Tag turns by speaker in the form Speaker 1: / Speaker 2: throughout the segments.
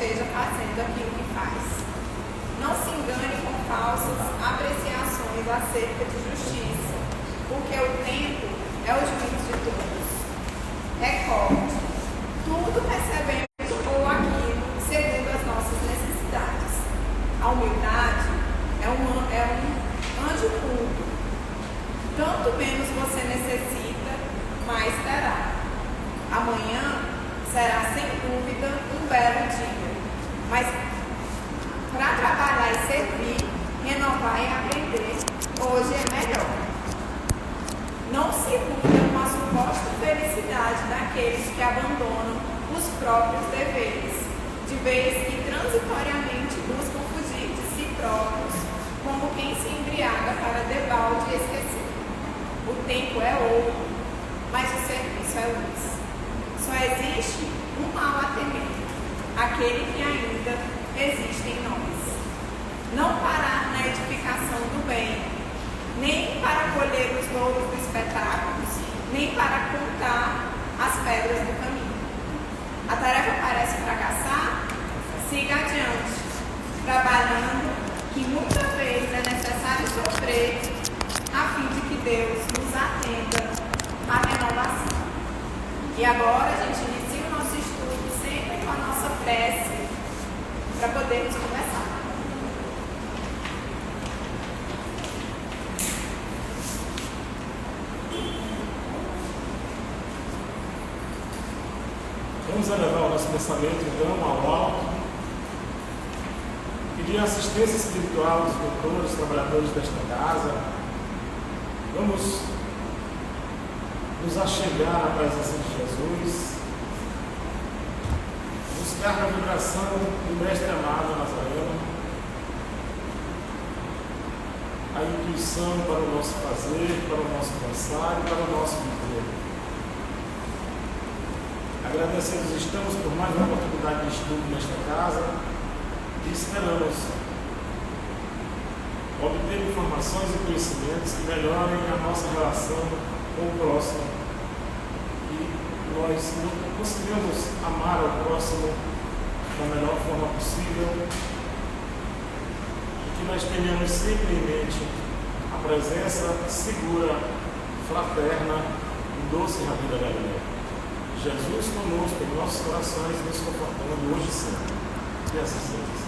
Speaker 1: esteja fazendo aquilo que faz. Não se engane com falsas apreciações acerca de justiça, porque o tempo é o juízo de todos. Recorde, tudo recebemos ou aquilo segundo as nossas necessidades. A humildade é um anjo culto. Tanto menos você necessita, mais terá. Amanhã será sem dúvida um belo dia, mas para trabalhar e servir, renovar e aprender, hoje é melhor. Não se iluda com a suposta felicidade daqueles que abandonam os próprios deveres, de vez que transitoriamente buscam fugir de si próprios, como quem se embriaga para debalde e esquecer. O tempo é ouro, mas o serviço é luz. Só existe um mal a temer, aquele que ainda existe em nós. Não parar na edificação do bem, nem para colher os louros do espetáculo, nem para contar as pedras do caminho. A tarefa parece fracassar? Siga adiante, trabalhando, que muitas vezes é necessário sofrer, a fim de que Deus nos atenda à renovação. E agora a gente inicia o nosso estudo sempre com a nossa prece, para podermos começar.
Speaker 2: Vamos elevar o nosso pensamento então ao alto, pedir assistência espiritual dos doutores, trabalhadores desta casa. Vamos nos achegar à presença de Jesus, buscar na vibração do Mestre amado Nazareno a intuição para o nosso fazer, para o nosso pensar e para o nosso viver. Agradecemos, estamos por mais uma oportunidade de estudo nesta casa e esperamos obter informações e conhecimentos que melhorem a nossa relação com o próximo e nós consigamos amar ao próximo da melhor forma possível e que nós tenhamos sempre em mente a presença segura, fraterna e doce Rabi da Galileia. Jesus conosco em nossos corações, nos confortando hoje e sempre. E assim seja.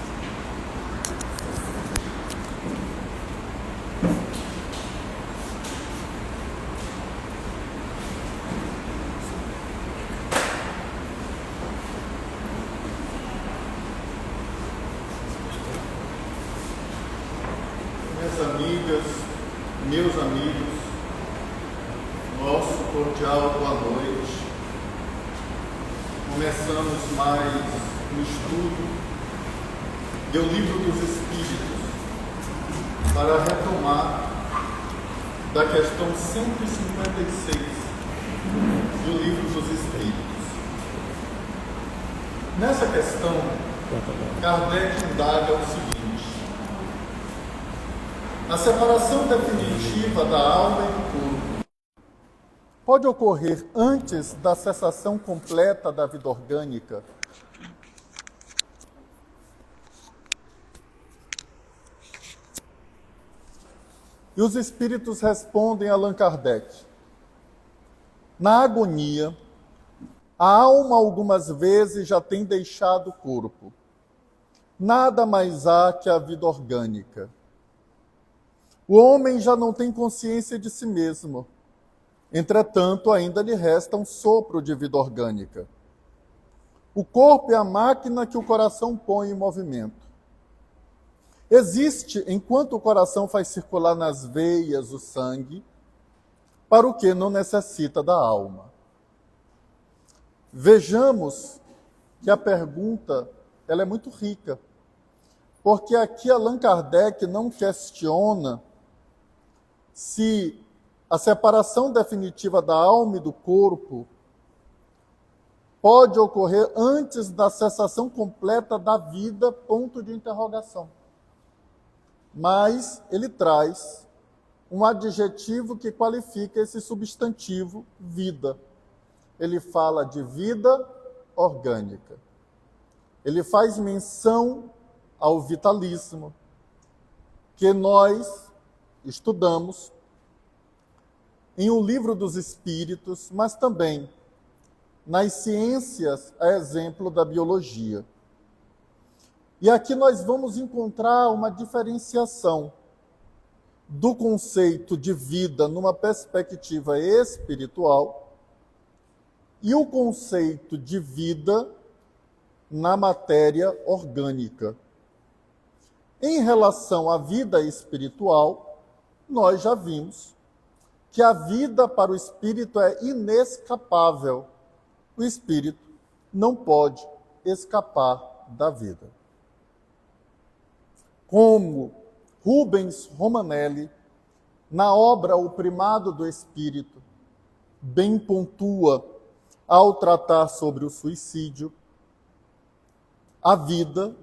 Speaker 3: Minhas amigas, meus amigos, nosso cordial boa noite. Começamos mais um estudo do Livro dos Espíritos para retomar da questão 156 do Livro dos Espíritos. Nessa questão, Kardec indaga o seguinte: a separação definitiva da alma e do corpo pode ocorrer antes da cessação completa da vida orgânica? E os espíritos respondem a Allan Kardec: na agonia, a alma algumas vezes já tem deixado o corpo. Nada mais há que a vida orgânica. O homem já não tem consciência de si mesmo. Entretanto, ainda lhe resta um sopro de vida orgânica. O corpo é a máquina que o coração põe em movimento. Existe, enquanto o coração faz circular nas veias o sangue, para o que não necessita da alma. Vejamos que a pergunta ela é muito rica, porque aqui Allan Kardec não questiona se a separação definitiva da alma e do corpo pode ocorrer antes da cessação completa da vida, ponto de interrogação. Mas ele traz um adjetivo que qualifica esse substantivo, vida. Ele fala de vida orgânica. ele faz menção ao vitalismo, que nós estudamos em O Livro dos Espíritos, mas também nas ciências, a exemplo da biologia. E aqui nós vamos encontrar uma diferenciação do conceito de vida numa perspectiva espiritual e o conceito de vida na matéria orgânica. Em relação à vida espiritual, nós já vimos que a vida para o espírito é inescapável. O espírito não pode escapar da vida. Como Rubens Romanelli, na obra O Primado do Espírito, bem pontua ao tratar sobre o suicídio, a vida,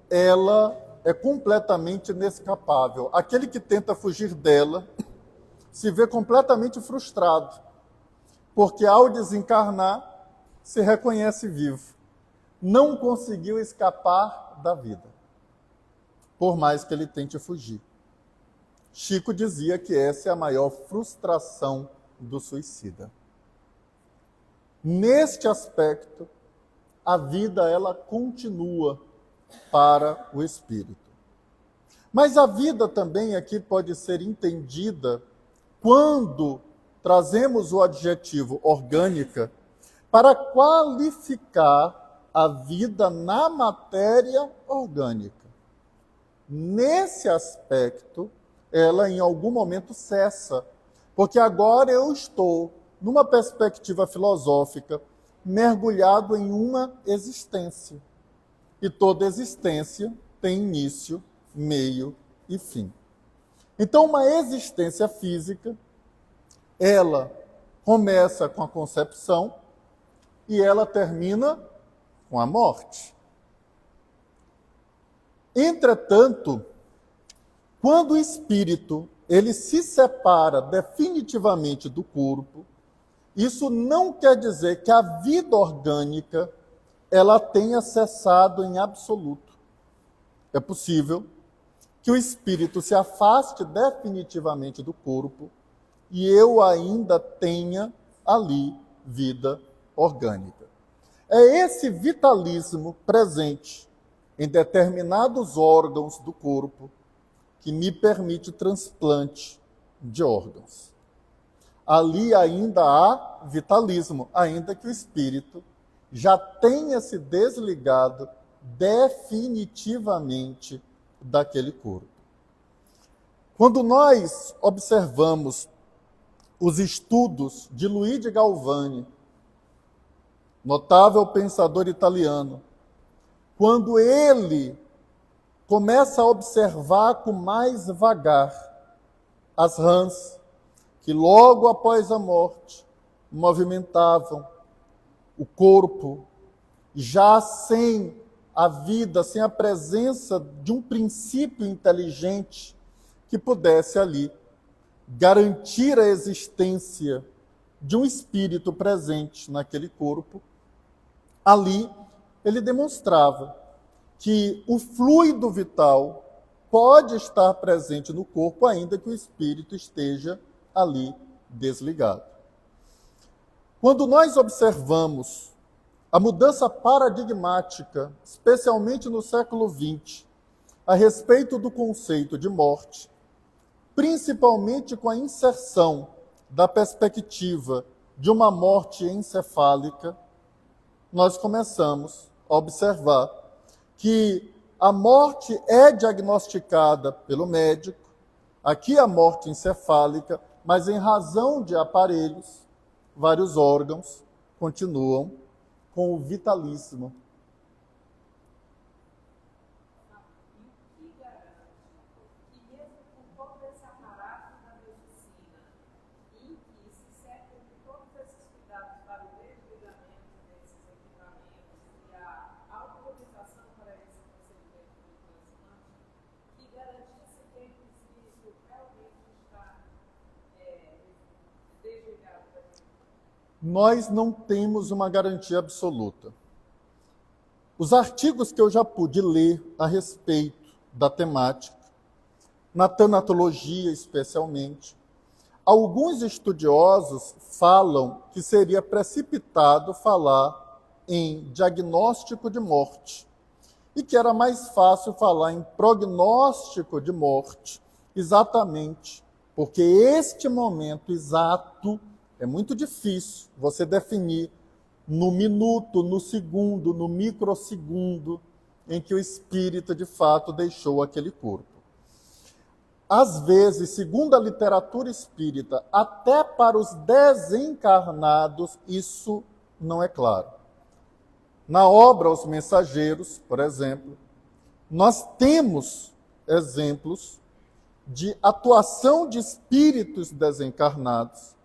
Speaker 3: ela é completamente inescapável. Aquele que tenta fugir dela se vê completamente frustrado, porque ao desencarnar, se reconhece vivo. Não conseguiu escapar da vida, por mais que ele tente fugir. Chico dizia que essa é a maior frustração do suicida. Neste aspecto, a vida ela continua para o espírito. Mas a vida também aqui pode ser entendida quando trazemos o adjetivo orgânica para qualificar a vida na matéria orgânica. Nesse aspecto, ela em algum momento cessa, porque agora eu estou, numa perspectiva filosófica, mergulhado em uma existência. E toda existência tem início, meio e fim. Então, uma existência física, ela começa com a concepção e ela termina com a morte. Entretanto, quando o espírito ele se separa definitivamente do corpo, isso não quer dizer que a vida orgânica ela tenha cessado em absoluto. É possível que o espírito se afaste definitivamente do corpo e eu ainda tenha ali vida orgânica. É esse vitalismo presente em determinados órgãos do corpo que me permite transplante de órgãos. Ali ainda há vitalismo, ainda que o espírito já tenha se desligado definitivamente daquele corpo. Quando nós observamos os estudos de Luigi Galvani, notável pensador italiano, quando ele começa a observar com mais vagar as rãs que logo após a morte movimentavam o corpo, já sem a vida, sem a presença de um princípio inteligente que pudesse ali garantir a existência de um espírito presente naquele corpo, ali ele demonstrava que o fluido vital pode estar presente no corpo, ainda que o espírito esteja ali desligado. Quando nós observamos a mudança paradigmática, especialmente no século XX, a respeito do conceito de morte, principalmente com a inserção da perspectiva de uma morte encefálica, nós começamos a observar que a morte é diagnosticada pelo médico, aqui a morte encefálica, mas em razão de aparelhos, vários órgãos continuam com o vitalíssimo. Nós não temos uma garantia absoluta. Os artigos que eu já pude ler a respeito da temática, na tanatologia especialmente, alguns estudiosos falam que seria precipitado falar em diagnóstico de morte e que era mais fácil falar em prognóstico de morte, exatamente porque este momento exato é muito difícil você definir no minuto, no segundo, no microsegundo em que o espírito de fato deixou aquele corpo. Às vezes, segundo a literatura espírita, até para os desencarnados, isso não é claro. Na obra Os Mensageiros, por exemplo, nós temos exemplos de atuação de espíritos desencarnados,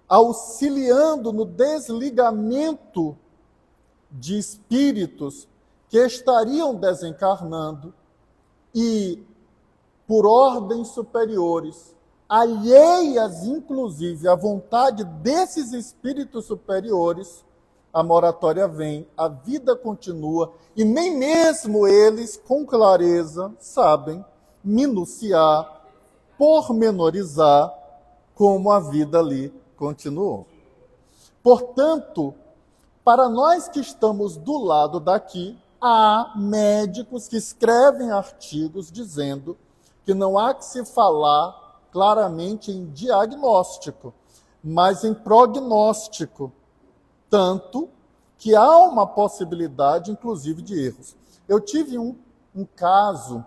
Speaker 3: auxiliando no desligamento de espíritos que estariam desencarnando e, por ordens superiores, alheias inclusive à vontade desses espíritos superiores, a moratória vem, a vida continua, e nem mesmo eles, com clareza, sabem minuciar, pormenorizar como a vida ali continuou. Portanto, para nós que estamos do lado daqui, há médicos que escrevem artigos dizendo que não há que se falar claramente em diagnóstico, mas em prognóstico, tanto que há uma possibilidade, inclusive, de erros. Eu tive um caso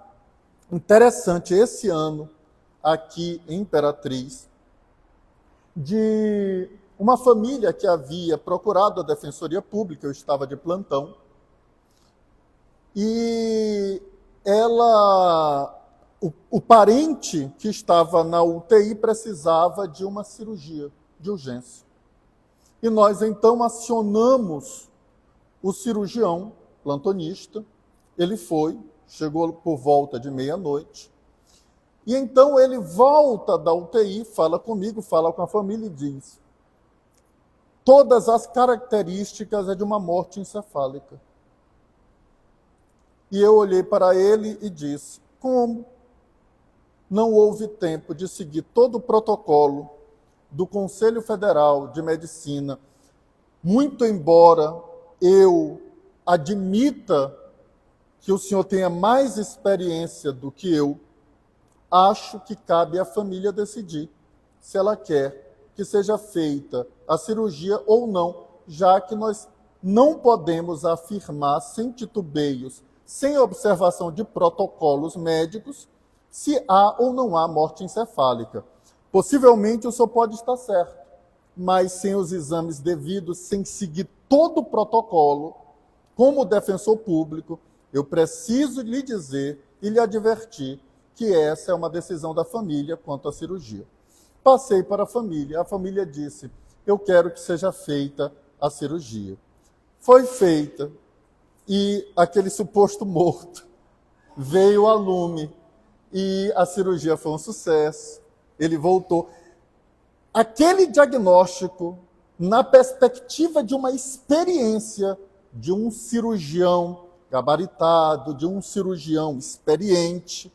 Speaker 3: interessante esse ano, aqui em Imperatriz, de uma família que havia procurado a Defensoria Pública, eu estava de plantão, e o parente que estava na UTI precisava de uma cirurgia de urgência. E nós, então, acionamos o cirurgião plantonista. Ele chegou por volta de meia-noite. E então ele volta da UTI, fala comigo, fala com a família e diz: todas as características é de uma morte encefálica. E eu olhei para ele e disse: como? Não houve tempo de seguir todo o protocolo do Conselho Federal de Medicina, muito embora eu admita que o senhor tenha mais experiência do que eu, acho que cabe à família decidir se ela quer que seja feita a cirurgia ou não, já que nós não podemos afirmar sem titubeios, sem observação de protocolos médicos, se há ou não há morte encefálica. Possivelmente o senhor pode estar certo, mas sem os exames devidos, sem seguir todo o protocolo, como defensor público, eu preciso lhe dizer e lhe advertir que essa é uma decisão da família quanto à cirurgia. Passei para a família disse: eu quero que seja feita a cirurgia. Foi feita e aquele suposto morto veio a lume e a cirurgia foi um sucesso. Ele voltou. Aquele diagnóstico, na perspectiva de uma experiência de um cirurgião gabaritado, de um cirurgião experiente,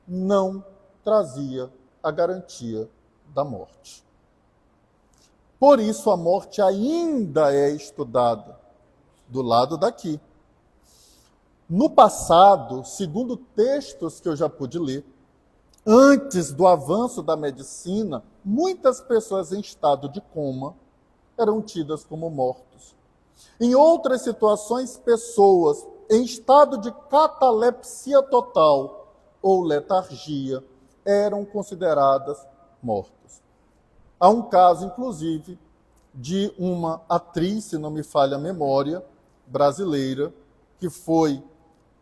Speaker 3: não trazia a garantia da morte. Por isso, a morte ainda é estudada do lado daqui. No passado, segundo textos que eu já pude ler, antes do avanço da medicina, muitas pessoas em estado de coma eram tidas como mortos. Em outras situações, pessoas em estado de catalepsia total ou letargia eram consideradas mortas. Há um caso, inclusive, de uma atriz, se não me falha a memória, brasileira, que foi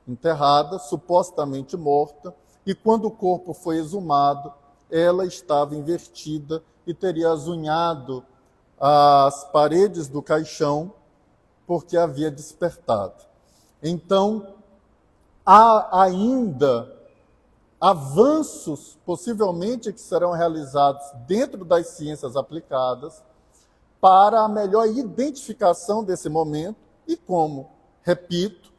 Speaker 3: enterrada, supostamente morta, e quando o corpo foi exumado, ela estava invertida e teria azunhado as paredes do caixão porque havia despertado. Então, há ainda avanços, possivelmente, que serão realizados dentro das ciências aplicadas para a melhor identificação desse momento e como, repito,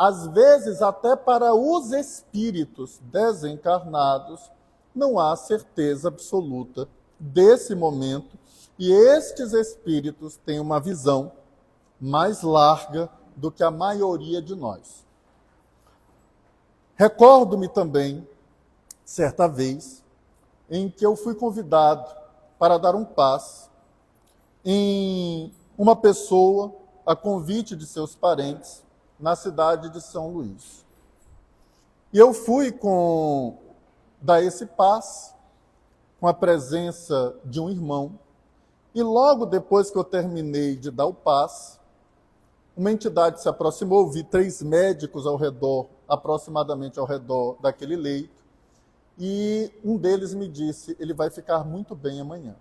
Speaker 3: às vezes até para os espíritos desencarnados, não há certeza absoluta desse momento, e estes espíritos têm uma visão mais larga do que a maioria de nós. Recordo-me também, certa vez, em que eu fui convidado para dar um passe em uma pessoa, a convite de seus parentes, na cidade de São Luís. E eu fui dar esse passe com a presença de um irmão, e logo depois que eu terminei de dar o passe, uma entidade se aproximou, vi 3 médicos aproximadamente ao redor daquele leito, e um deles me disse, ele vai ficar muito bem amanhã.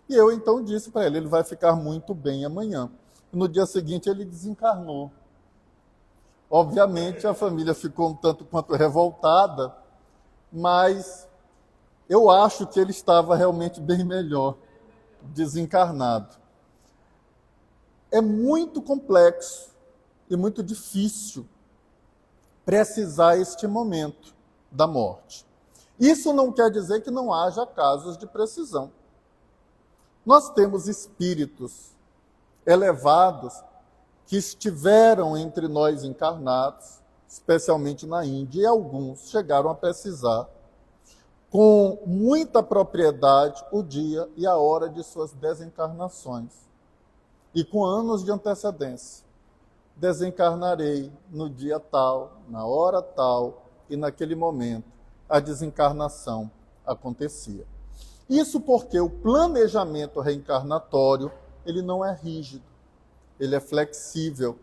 Speaker 3: E eu então disse para ele vai ficar muito bem amanhã. No dia seguinte ele desencarnou. Obviamente a família ficou um tanto quanto revoltada, mas eu acho que ele estava realmente bem melhor, desencarnado. É muito complexo e muito difícil precisar este momento da morte. Isso não quer dizer que não haja casos de precisão. Nós temos espíritos elevados que estiveram entre nós encarnados, especialmente na Índia, e alguns chegaram a precisar, com muita propriedade, o dia e a hora de suas desencarnações, e com anos de antecedência. Desencarnarei no dia tal, na hora tal, e naquele momento a desencarnação acontecia. Isso porque o planejamento reencarnatório, ele não é rígido, ele é flexível.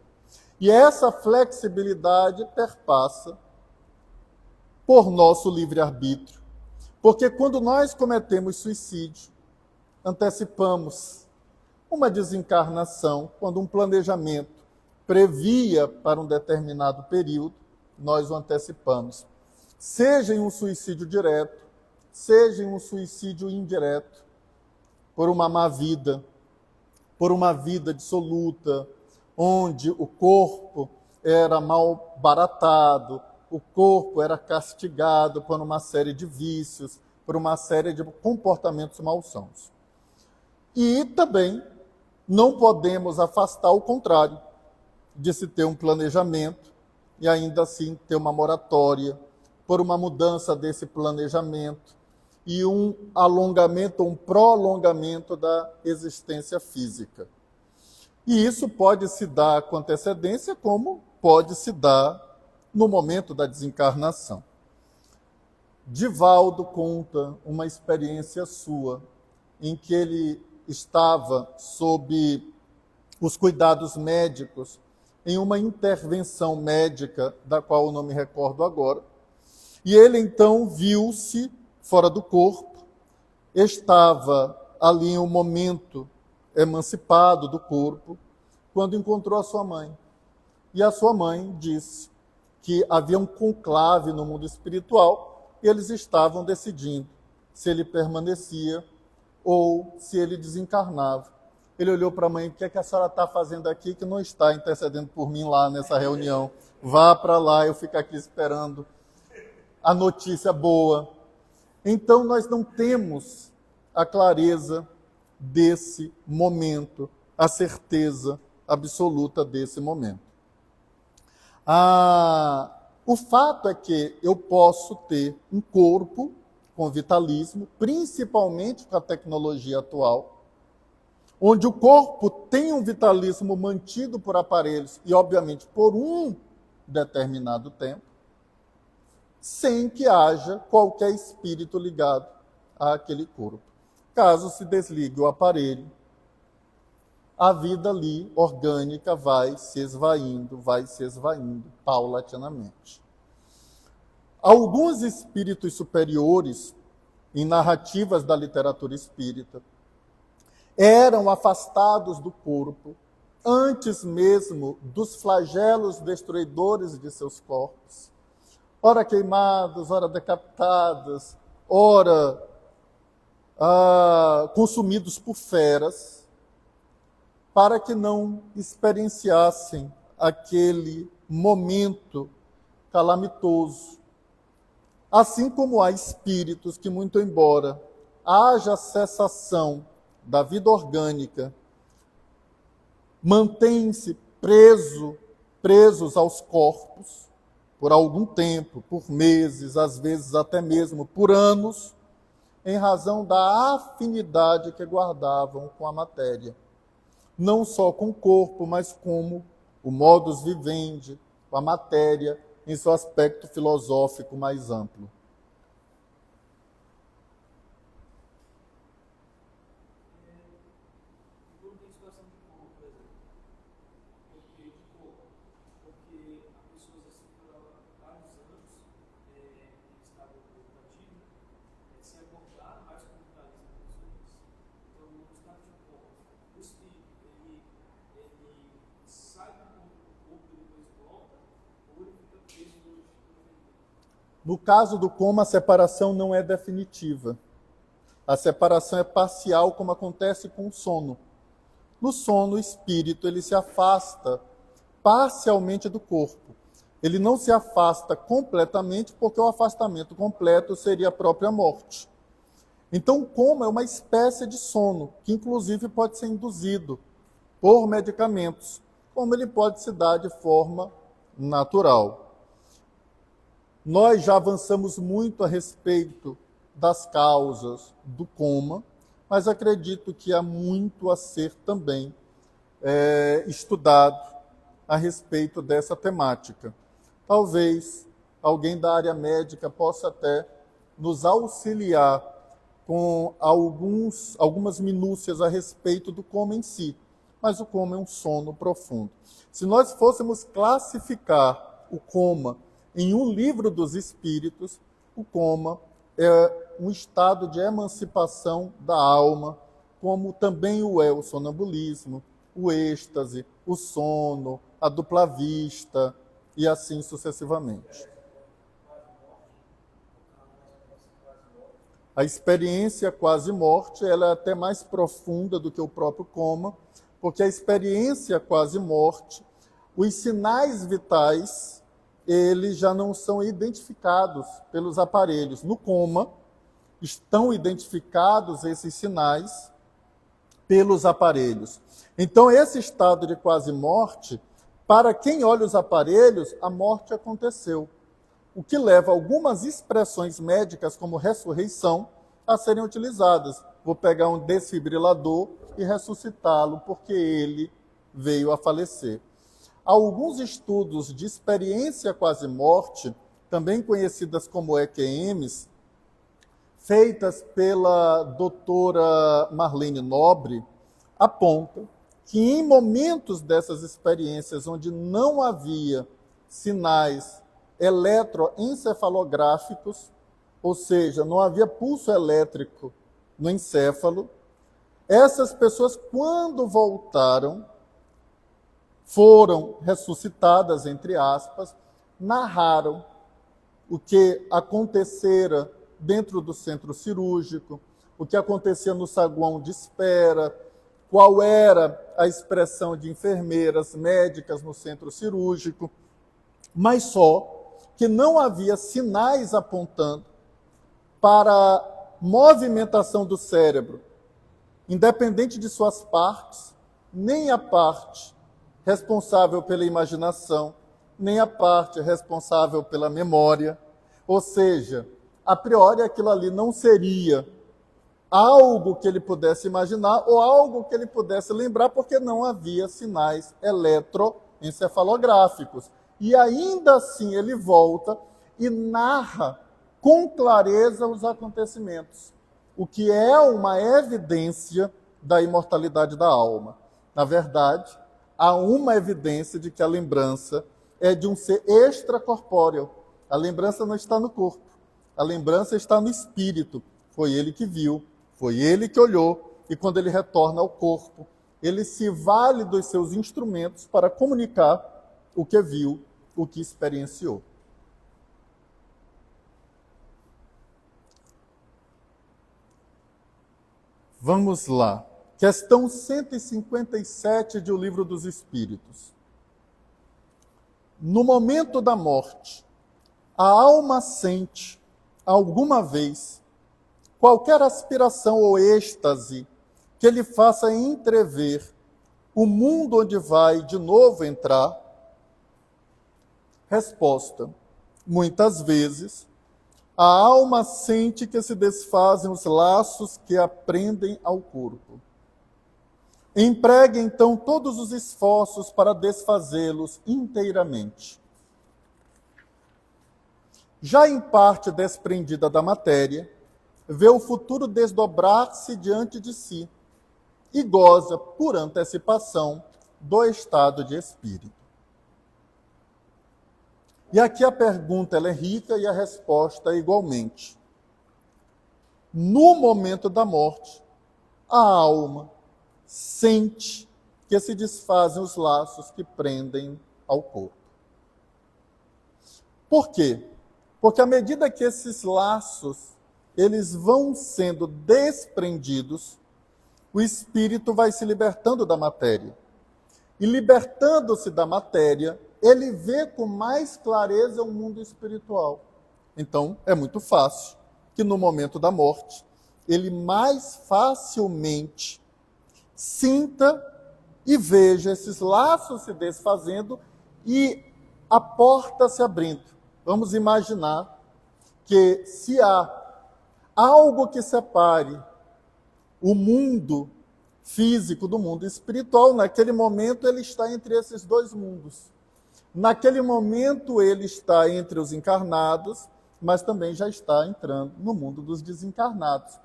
Speaker 3: E essa flexibilidade perpassa por nosso livre-arbítrio. Porque quando nós cometemos suicídio, antecipamos uma desencarnação, quando um planejamento previa para um determinado período, nós o antecipamos. Seja em um suicídio direto, seja em um suicídio indireto, por uma má vida, por uma vida dissoluta, onde o corpo era mal baratado, o corpo era castigado por uma série de vícios, por uma série de comportamentos malsãos. E também não podemos afastar o contrário, de se ter um planejamento e ainda assim ter uma moratória, por uma mudança desse planejamento, e um alongamento, um prolongamento da existência física. E isso pode se dar com antecedência, como pode se dar no momento da desencarnação. Divaldo conta uma experiência sua, em que ele estava sob os cuidados médicos, em uma intervenção médica, da qual eu não me recordo agora, e ele então viu-se fora do corpo, estava ali em um momento emancipado do corpo, quando encontrou a sua mãe. E a sua mãe disse que havia um conclave no mundo espiritual e eles estavam decidindo se ele permanecia ou se ele desencarnava. Ele olhou para a mãe, o que é que a senhora está fazendo aqui que não está intercedendo por mim lá nessa reunião? Vá para lá, eu fico aqui esperando a notícia boa. Então, nós não temos a clareza desse momento, a certeza absoluta desse momento. O fato é que eu posso ter um corpo com vitalismo, principalmente com a tecnologia atual, onde o corpo tem um vitalismo mantido por aparelhos e, obviamente, por um determinado tempo, sem que haja qualquer espírito ligado àquele corpo. Caso se desligue o aparelho, a vida ali, orgânica, vai se esvaindo paulatinamente. Alguns espíritos superiores, em narrativas da literatura espírita, eram afastados do corpo antes mesmo dos flagelos destruidores de seus corpos, ora queimados, ora decapitados, ora consumidos por feras, para que não experienciassem aquele momento calamitoso. Assim como há espíritos que, muito embora haja cessação da vida orgânica, mantêm-se presos aos corpos por algum tempo, por meses, às vezes até mesmo por anos, em razão da afinidade que guardavam com a matéria. Não só com o corpo, mas como o modus vivendi, com a matéria, em seu aspecto filosófico mais amplo. No caso do coma, a separação não é definitiva. A separação é parcial, como acontece com o sono. No sono, o espírito ele se afasta parcialmente do corpo. Ele não se afasta completamente, porque o afastamento completo seria a própria morte. Então, o coma é uma espécie de sono, que inclusive pode ser induzido por medicamentos, como ele pode se dar de forma natural. Nós já avançamos muito a respeito das causas do coma, mas acredito que há muito a ser também estudado a respeito dessa temática. Talvez alguém da área médica possa até nos auxiliar com algumas minúcias a respeito do coma em si, mas o coma é um sono profundo. Se nós fôssemos classificar o coma em um livro dos espíritos, o coma é um estado de emancipação da alma, como também o é o sonambulismo, o êxtase, o sono, a dupla vista e assim sucessivamente. A experiência quase-morte ela é até mais profunda do que o próprio coma, porque a experiência quase-morte, os sinais vitais, eles já não são identificados pelos aparelhos. No coma, estão identificados esses sinais pelos aparelhos. Então, esse estado de quase-morte, para quem olha os aparelhos, a morte aconteceu. O que leva algumas expressões médicas, como ressurreição, a serem utilizadas. Vou pegar um desfibrilador e ressuscitá-lo, porque ele veio a falecer. Alguns estudos de experiência quase-morte, também conhecidas como EQMs, feitas pela doutora Marlene Nobre, apontam que em momentos dessas experiências onde não havia sinais eletroencefalográficos, ou seja, não havia pulso elétrico no encéfalo, essas pessoas, quando voltaram, foram ressuscitadas, entre aspas, narraram o que acontecera dentro do centro cirúrgico, o que acontecia no saguão de espera, qual era a expressão de enfermeiras, médicas no centro cirúrgico, mas só que não havia sinais apontando para a movimentação do cérebro, independente de suas partes, nem a parte responsável pela imaginação, nem a parte responsável pela memória. Ou seja, a priori aquilo ali não seria algo que ele pudesse imaginar ou algo que ele pudesse lembrar, porque não havia sinais eletroencefalográficos. E ainda assim ele volta e narra com clareza os acontecimentos, o que é uma evidência da imortalidade da alma. Na verdade, há uma evidência de que a lembrança é de um ser extracorpóreo. A lembrança não está no corpo, a lembrança está no espírito. Foi ele que viu, foi ele que olhou, e quando ele retorna ao corpo, ele se vale dos seus instrumentos para comunicar o que viu, o que experienciou. Vamos lá. Questão 157 de O Livro dos Espíritos. no momento da morte, a alma sente, alguma vez, qualquer aspiração ou êxtase que lhe faça entrever o mundo onde vai de novo entrar? Resposta: muitas vezes, a alma sente que se desfazem os laços que a prendem ao corpo. Empregue, então, todos os esforços para desfazê-los inteiramente. Já em parte desprendida da matéria, vê o futuro desdobrar-se diante de si e goza, por antecipação, do estado de espírito. E aqui a pergunta ela é rica e a resposta é igualmente. No momento da morte, a alma sente que se desfazem os laços que prendem ao corpo. Por quê? Porque à medida que esses laços eles vão sendo desprendidos, o espírito vai se libertando da matéria. E libertando-se da matéria, ele vê com mais clareza o mundo espiritual. Então, é muito fácil que no momento da morte, ele mais facilmente sinta e veja esses laços se desfazendo e a porta se abrindo. Vamos imaginar que se há algo que separe o mundo físico do mundo espiritual, naquele momento ele está entre esses dois mundos. Naquele momento ele está entre os encarnados, mas também já está entrando no mundo dos desencarnados.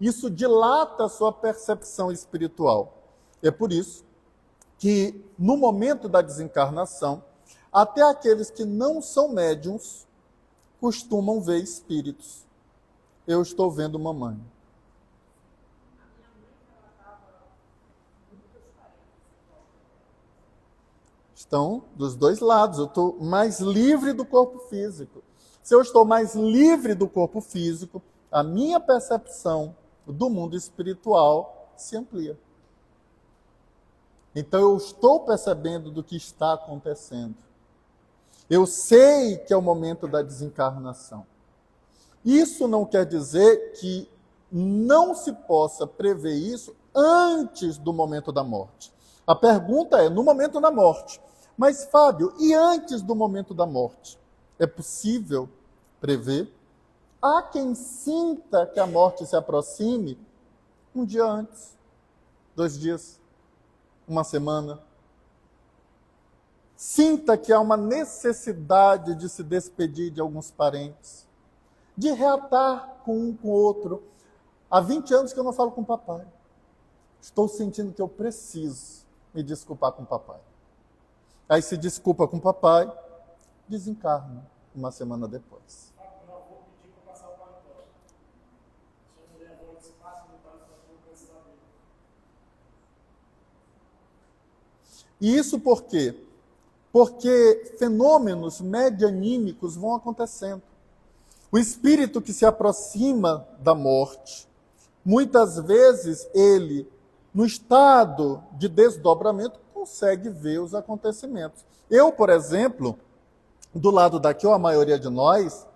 Speaker 3: Isso dilata a sua percepção espiritual. É por isso que, no momento da desencarnação, até aqueles que não são médiuns costumam ver espíritos. Eu estou vendo mamãe. Estão dos dois lados. Eu estou mais livre do corpo físico. Se eu estou mais livre do corpo físico, a minha percepção do mundo espiritual se amplia. Então eu estou percebendo do que está acontecendo. Eu sei que é o momento da desencarnação. Isso não quer dizer que não se possa prever isso antes do momento da morte. A pergunta é, no momento da morte. Mas, Fábio, e antes do momento da morte? É possível prever? Há quem sinta que a morte se aproxime um dia antes, 2 dias, uma semana. Sinta que há uma necessidade de se despedir de alguns parentes, de reatar com um com o outro. Há 20 anos que eu não falo com o papai. Estou sentindo que eu preciso me desculpar com o papai. Aí se desculpa com o papai, desencarna uma semana depois.
Speaker 2: Não, vou pedir para passar o paletó. Se eu não levar esse espaço no paletó, eu vou precisar dele.
Speaker 3: E isso por quê? Porque fenômenos medianímicos vão acontecendo. O espírito que se aproxima da morte, muitas vezes ele, no estado de desdobramento, consegue ver os acontecimentos. Eu, por exemplo, do lado daqui, ou a maioria de nós,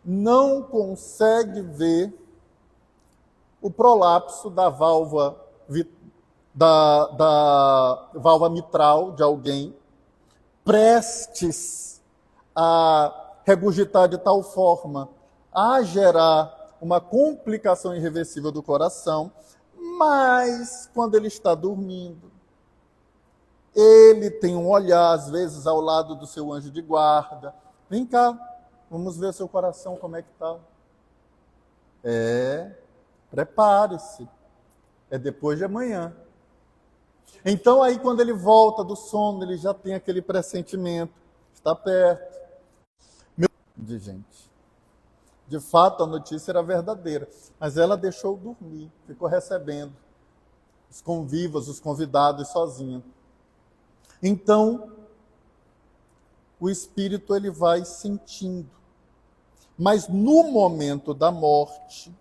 Speaker 3: não consegue ver o prolapso da válvula mitral de alguém prestes a regurgitar de tal forma a gerar uma complicação irreversível do coração, mas quando ele está dormindo, ele tem um olhar, às vezes, ao lado do seu anjo de guarda. Vem cá, vamos ver seu coração, como é que está. Prepare-se. É depois de amanhã. Então, aí, quando ele volta do sono, ele já tem aquele pressentimento. Está perto. De gente. De fato, a notícia era verdadeira. Mas ela deixou dormir. Ficou recebendo os convivas, os convidados sozinha. Então, o espírito ele vai sentindo. Mas no momento da morte,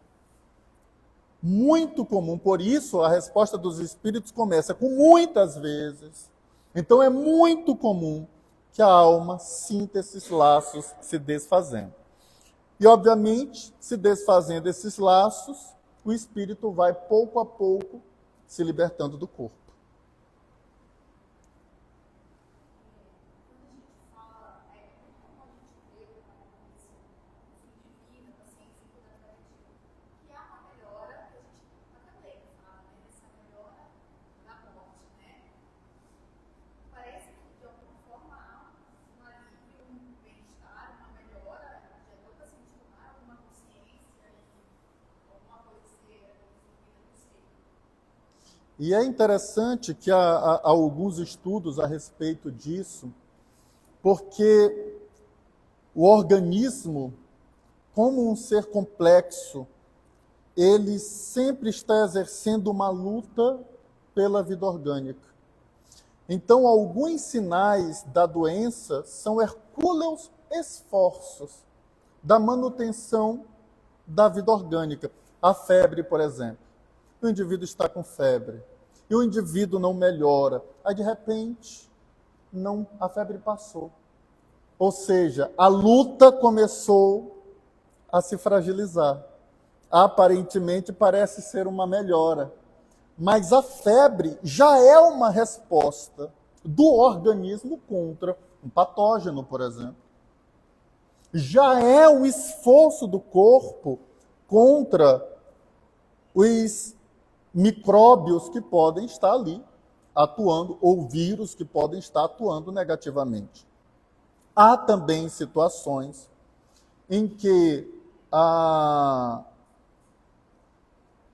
Speaker 3: muito comum, por isso a resposta dos espíritos começa com muitas vezes. Então é muito comum que a alma sinta esses laços se desfazendo. E, obviamente, se desfazendo esses laços, o espírito vai, pouco a pouco, se libertando do corpo. E é interessante que há alguns estudos a respeito disso, porque o organismo, como um ser complexo, ele sempre está exercendo uma luta pela vida orgânica. Então, alguns sinais da doença são hercúleos esforços da manutenção da vida orgânica. A febre, por exemplo. O indivíduo está com febre e o indivíduo não melhora. Aí, de repente, a febre passou. Ou seja, a luta começou a se fragilizar. Aparentemente, parece ser uma melhora. Mas a febre já é uma resposta do organismo contra um patógeno, por exemplo. Já é um esforço do corpo contra os micróbios que podem estar ali atuando, ou vírus que podem estar atuando negativamente. Há também situações em que,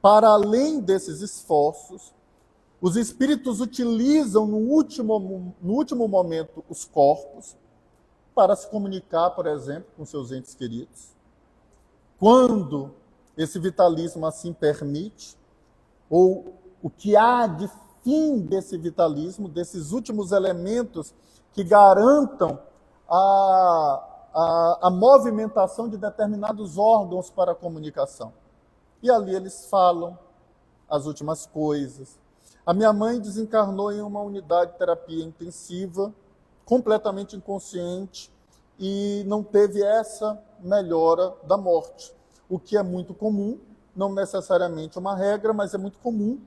Speaker 3: para além desses esforços, os espíritos utilizam no último momento os corpos para se comunicar, por exemplo, com seus entes queridos. Quando esse vitalismo assim permite, ou o que há de fim desse vitalismo, desses últimos elementos que garantam a movimentação de determinados órgãos para a comunicação. E ali eles falam as últimas coisas. A minha mãe desencarnou em uma unidade de terapia intensiva, completamente inconsciente, e não teve essa melhora da morte, o que é muito comum, não necessariamente uma regra, mas é muito comum.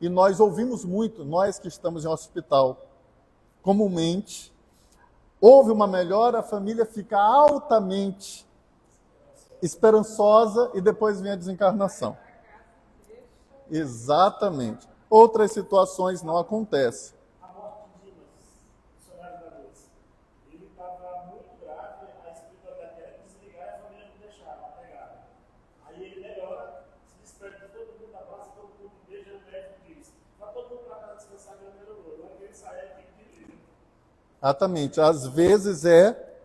Speaker 3: E nós ouvimos muito, nós que estamos em hospital, comumente, houve uma melhora, a família fica altamente esperançosa e depois vem a desencarnação. Exatamente. Outras situações não acontecem.
Speaker 2: A morte de Dimas, missionário da luz, ele estava muito grave, a espiritualidade era desligar e a família não deixava, pegava. Aí ele melhora, se desperta, todo mundo abraça, todo mundo beija, o médico diz: vai todo mundo para casa descansar, que ele melhorou. Agora que ele sai, é que
Speaker 3: Exatamente. Às vezes é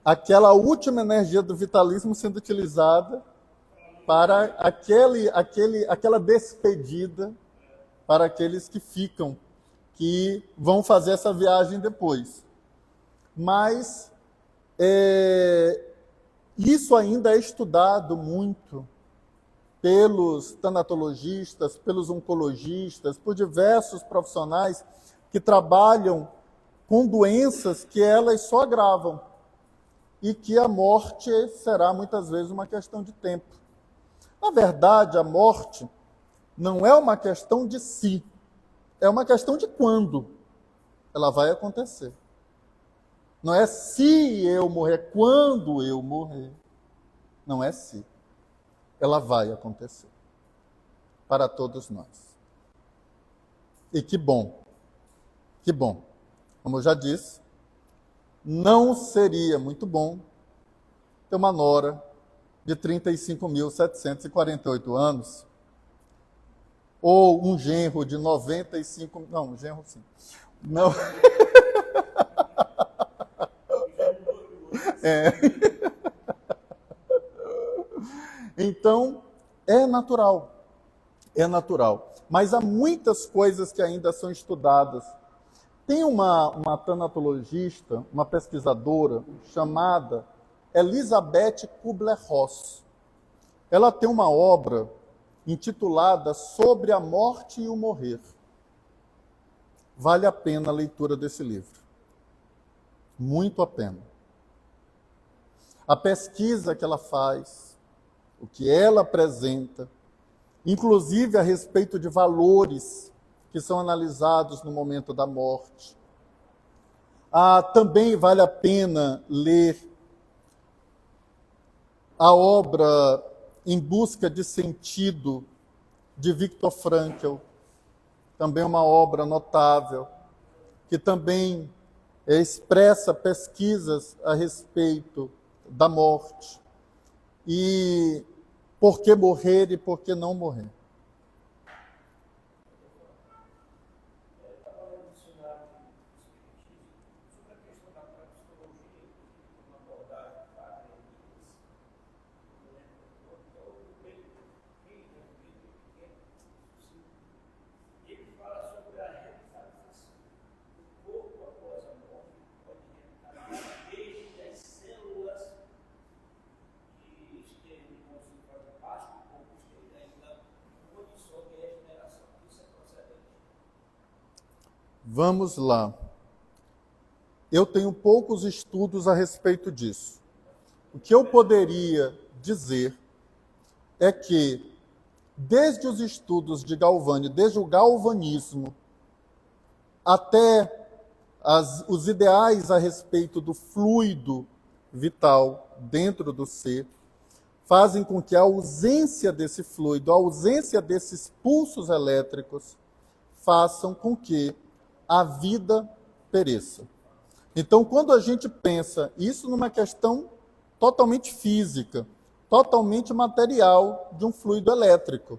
Speaker 3: aquela última energia do vitalismo sendo utilizada para aquela despedida para aqueles que ficam, que vão fazer essa viagem depois. Mas isso ainda é estudado muito pelos tanatologistas, pelos oncologistas, por diversos profissionais que trabalham com doenças que elas só agravam e que a morte será muitas vezes uma questão de tempo. Na verdade, a morte não é uma questão de si, é uma questão de quando ela vai acontecer. Não é se eu morrer, quando eu morrer. Não é se. Ela vai acontecer. Para todos nós. E que bom. Que bom. Como eu já disse, não seria muito bom ter uma nora de 35.748 anos ou um genro de 95... Não, um genro sim. Não. Então, é natural. É natural. Mas há muitas coisas que ainda são estudadas. Tem uma tanatologista, uma pesquisadora, chamada Elizabeth Kubler-Ross. Ela tem uma obra intitulada Sobre a Morte e o Morrer. Vale a pena a leitura desse livro. muito a pena. A pesquisa que ela faz, o que ela apresenta, inclusive a respeito de valores que são analisados no momento da morte. Também vale a pena ler a obra Em Busca de Sentido, de Viktor Frankl, também uma obra notável, que também expressa pesquisas a respeito da morte. E por que morrer e por que não morrer. Vamos lá. Eu tenho poucos estudos a respeito disso. O que eu poderia dizer é que, desde os estudos de Galvani, desde o galvanismo, até os ideais a respeito do fluido vital dentro do ser, fazem com que a ausência desse fluido, a ausência desses pulsos elétricos, façam com que a vida pereça. Então, quando a gente pensa isso numa questão totalmente física, totalmente material de um fluido elétrico,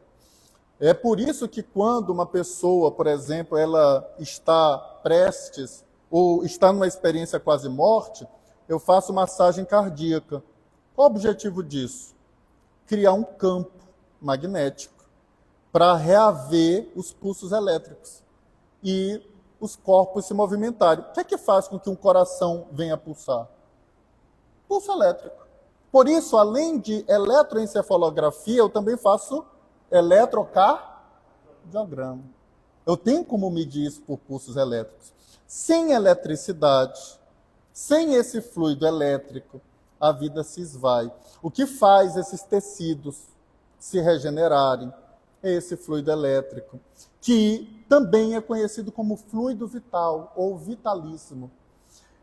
Speaker 3: é por isso que quando uma pessoa, por exemplo, ela está prestes ou está numa experiência quase morte, eu faço massagem cardíaca. Qual o objetivo disso? Criar um campo magnético para reaver os pulsos elétricos e os corpos se movimentarem. O que é que faz com que um coração venha a pulsar? Pulso elétrico. Por isso, além de eletroencefalografia, eu também faço eletrocardiograma. Eu tenho como medir isso por pulsos elétricos. Sem eletricidade, sem esse fluido elétrico, a vida se esvai. O que faz esses tecidos se regenerarem é esse fluido elétrico, que também é conhecido como fluido vital ou vitalíssimo.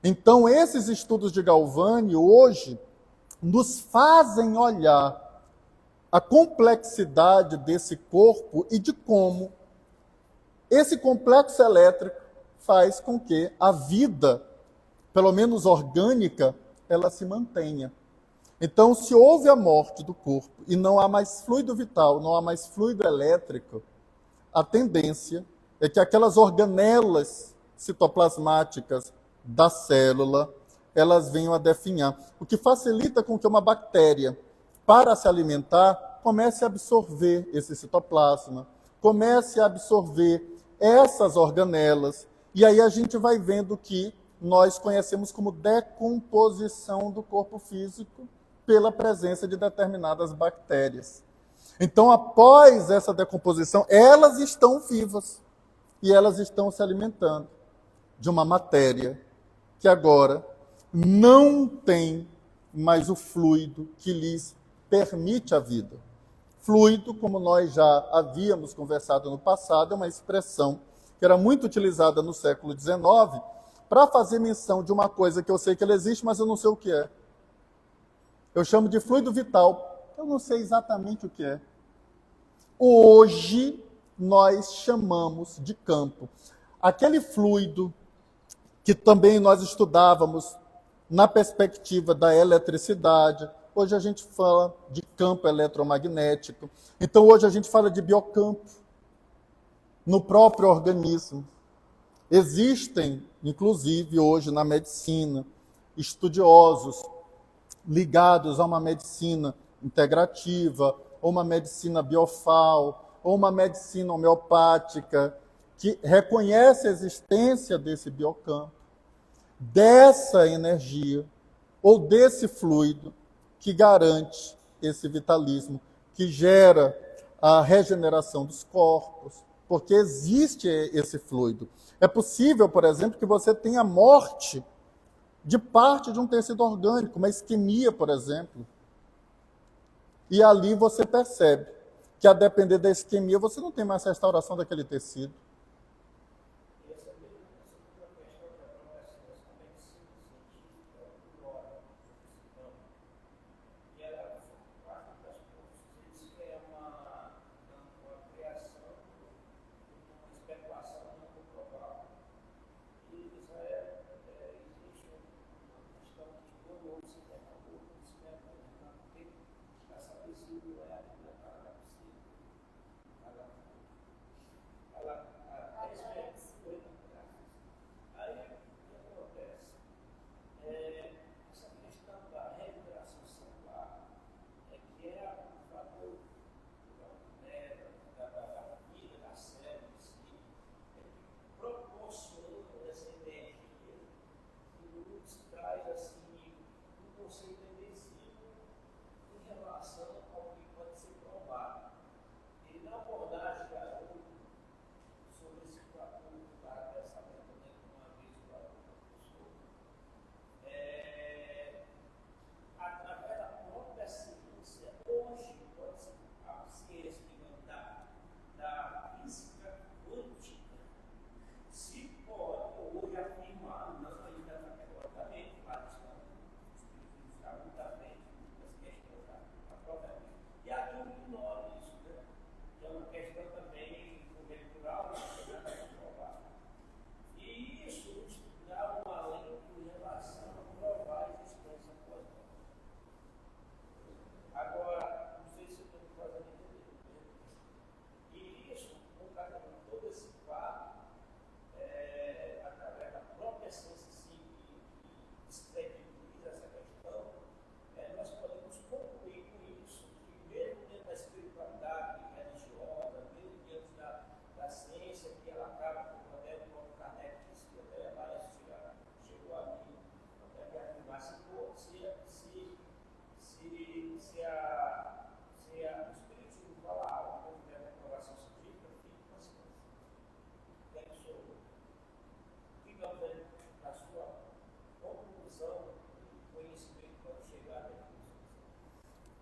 Speaker 3: Então, esses estudos de Galvani hoje nos fazem olhar a complexidade desse corpo e de como esse complexo elétrico faz com que a vida, pelo menos orgânica, ela se mantenha. Então, se houve a morte do corpo e não há mais fluido vital, não há mais fluido elétrico, a tendência é que aquelas organelas citoplasmáticas da célula, elas venham a definhar, o que facilita com que uma bactéria, para se alimentar, comece a absorver esse citoplasma, comece a absorver essas organelas, e aí a gente vai vendo que nós conhecemos como decomposição do corpo físico pela presença de determinadas bactérias. Então, após essa decomposição, elas estão vivas e elas estão se alimentando de uma matéria que agora não tem mais o fluido que lhes permite a vida. Fluido, como nós já havíamos conversado no passado, é uma expressão que era muito utilizada no século XIX para fazer menção de uma coisa que eu sei que ela existe, mas eu não sei o que é. Eu chamo de fluido vital. Eu não sei exatamente o que é. Hoje, nós chamamos de campo. Aquele fluido que também nós estudávamos na perspectiva da eletricidade, hoje a gente fala de campo eletromagnético. Então, hoje a gente fala de biocampo no próprio organismo. Existem, inclusive, hoje na medicina, estudiosos ligados a uma medicina integrativa, ou uma medicina biofal, ou uma medicina homeopática, que reconhece a existência desse biocampo, dessa energia, ou desse fluido que garante esse vitalismo, que gera a regeneração dos corpos, porque existe esse fluido. É possível, por exemplo, que você tenha morte de parte de um tecido orgânico, uma isquemia, por exemplo. E ali você percebe que, a depender da isquemia, você não tem mais restauração daquele tecido.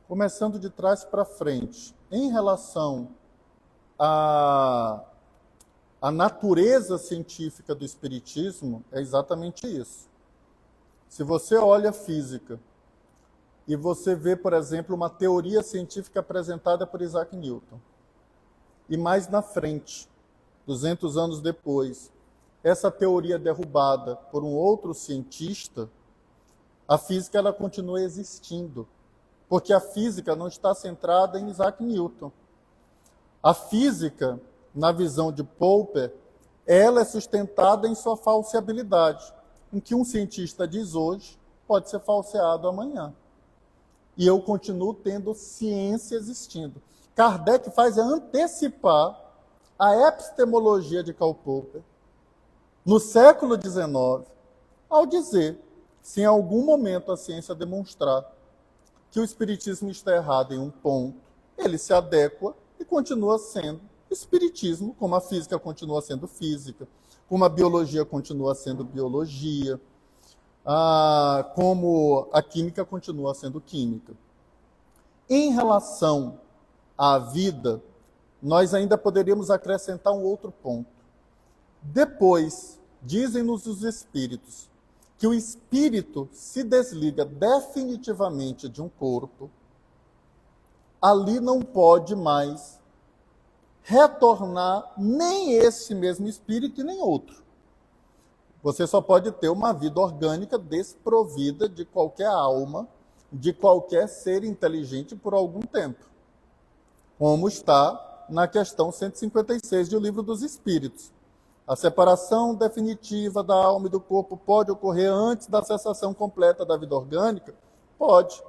Speaker 3: Começando de trás para frente, em relação à natureza científica do espiritismo, é exatamente isso. Se você olha a física e você vê, por exemplo, uma teoria científica apresentada por Isaac Newton, e mais na frente, 200 anos depois, essa teoria é derrubada por um outro cientista, a física ela continua existindo. Porque a física não está centrada em Isaac Newton. A física, na visão de Popper, ela é sustentada em sua falseabilidade. O que um cientista diz hoje pode ser falseado amanhã. E eu continuo tendo ciência existindo. Kardec faz antecipar a epistemologia de Karl Popper no século XIX, ao dizer, se em algum momento a ciência demonstrar que o espiritismo está errado em um ponto, ele se adequa e continua sendo espiritismo, como a física continua sendo física, como a biologia continua sendo biologia, como a química continua sendo química. Em relação à vida, nós ainda poderíamos acrescentar um outro ponto. Depois, dizem-nos os espíritos, que o espírito se desliga definitivamente de um corpo, ali não pode mais retornar nem esse mesmo espírito e nem outro. Você só pode ter uma vida orgânica desprovida de qualquer alma, de qualquer ser inteligente por algum tempo, como está na questão 156 do Livro dos Espíritos. A separação definitiva da alma e do corpo pode ocorrer antes da cessação completa da vida orgânica? Pode.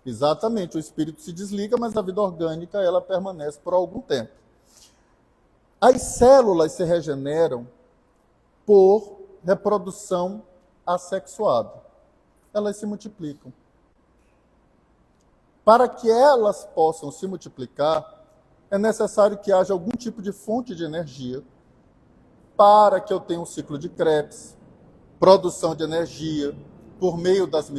Speaker 3: Exatamente, o espírito se desliga, mas a vida orgânica ela permanece por algum tempo. As células se regeneram por reprodução assexuada. Elas se multiplicam. Para que elas possam se multiplicar, é necessário que haja algum tipo de fonte de energia, para que eu tenha um ciclo de Krebs, produção de energia por meio das